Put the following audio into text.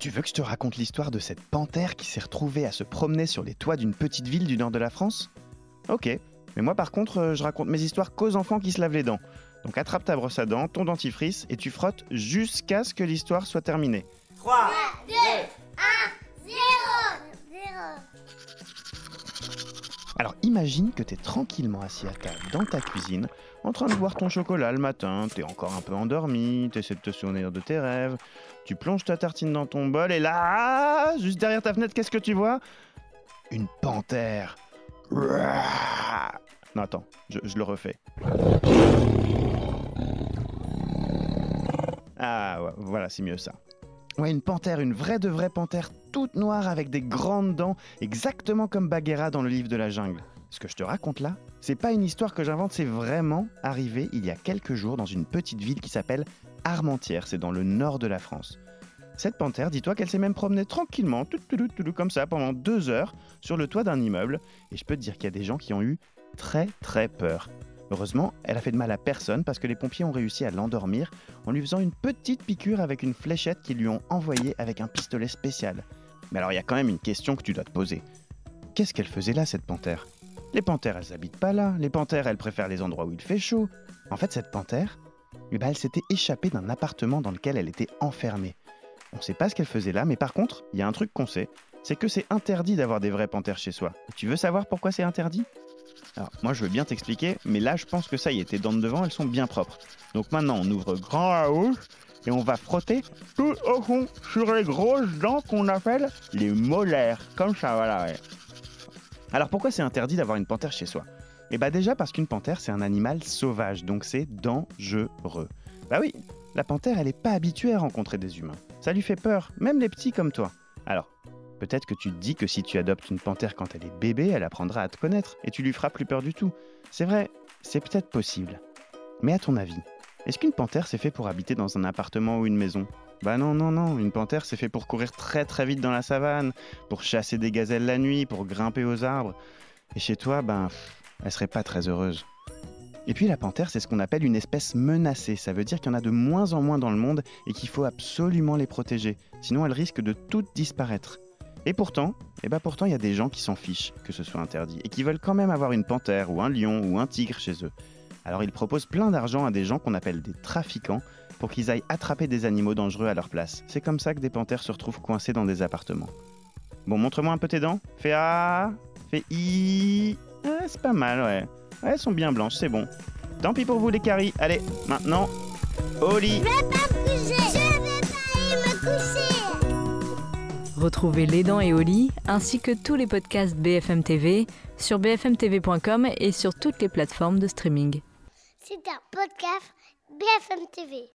Tu veux que je te raconte l'histoire de cette panthère qui s'est retrouvée à se promener sur les toits d'une petite ville du nord de la France? Ok, mais moi par contre, je raconte mes histoires qu'aux enfants qui se lavent les dents. Donc attrape ta brosse à dents, ton dentifrice et tu frottes jusqu'à ce que l'histoire soit terminée. 3, 2, 1, 0. Alors imagine que t'es tranquillement assis à table dans ta cuisine, en train de boire ton chocolat le matin, t'es encore un peu endormi, t'essaies de te souvenir de tes rêves, tu plonges ta tartine dans ton bol et là, juste derrière ta fenêtre, qu'est-ce que tu vois? Une panthère. Non attends, je le refais. Ah ouais, voilà, c'est mieux ça. Ouais, une panthère, une vraie de vraie panthère, toute noire avec des grandes dents, exactement comme Bagheera dans le livre de la jungle. Ce que je te raconte là, c'est pas une histoire que j'invente, c'est vraiment arrivé il y a quelques jours dans une petite ville qui s'appelle Armentières, c'est dans le nord de la France. Cette panthère, dis-toi qu'elle s'est même promenée tranquillement, comme ça, pendant 2 heures, sur le toit d'un immeuble, et je peux te dire qu'il y a des gens qui ont eu très très peur. Heureusement, elle a fait de mal à personne parce que les pompiers ont réussi à l'endormir en lui faisant une petite piqûre avec une fléchette qu'ils lui ont envoyée avec un pistolet spécial. Mais alors il y a quand même une question que tu dois te poser. Qu'est-ce qu'elle faisait là, cette panthère? Les panthères, elles habitent pas là. Les panthères, elles préfèrent les endroits où il fait chaud. En fait, cette panthère, elle s'était échappée d'un appartement dans lequel elle était enfermée. On sait pas ce qu'elle faisait là, mais par contre, il y a un truc qu'on sait, c'est que c'est interdit d'avoir des vraies panthères chez soi. Et tu veux savoir pourquoi c'est interdit? Alors, moi je veux bien t'expliquer, mais là je pense que ça y est, tes dents de devant elles sont bien propres. Donc maintenant on ouvre grand la bouche et on va frotter tout au fond sur les grosses dents qu'on appelle les molaires. Comme ça, voilà, ouais. Alors pourquoi c'est interdit d'avoir une panthère chez soi? Eh bah déjà parce qu'une panthère c'est un animal sauvage, donc c'est dangereux. Bah oui, la panthère elle est pas habituée à rencontrer des humains. Ça lui fait peur, même les petits comme toi. Alors, peut-être que tu te dis que si tu adoptes une panthère quand elle est bébé, elle apprendra à te connaître et tu lui feras plus peur du tout. C'est vrai, c'est peut-être possible. Mais à ton avis, est-ce qu'une panthère c'est fait pour habiter dans un appartement ou une maison? Bah non, non, non, une panthère c'est fait pour courir très très vite dans la savane, pour chasser des gazelles la nuit, pour grimper aux arbres. Et chez toi, elle serait pas très heureuse. Et puis la panthère, c'est ce qu'on appelle une espèce menacée. Ça veut dire qu'il y en a de moins en moins dans le monde et qu'il faut absolument les protéger. Sinon, elles risquent de toutes disparaître. Et pourtant, il y a des gens qui s'en fichent que ce soit interdit et qui veulent quand même avoir une panthère ou un lion ou un tigre chez eux. Alors ils proposent plein d'argent à des gens qu'on appelle des trafiquants pour qu'ils aillent attraper des animaux dangereux à leur place. C'est comme ça que des panthères se retrouvent coincées dans des appartements. Bon, montre-moi un peu tes dents. Fais A, fais I. Ah, c'est pas mal, ouais. Ouais, elles sont bien blanches, c'est bon. Tant pis pour vous les caries. Allez, maintenant, au lit. Je vais pas me coucher. Je vais pas aller me coucher. Retrouvez Les Dents et Oli, ainsi que tous les podcasts BFM TV sur bfmtv.com et sur toutes les plateformes de streaming. C'est un podcast BFM TV.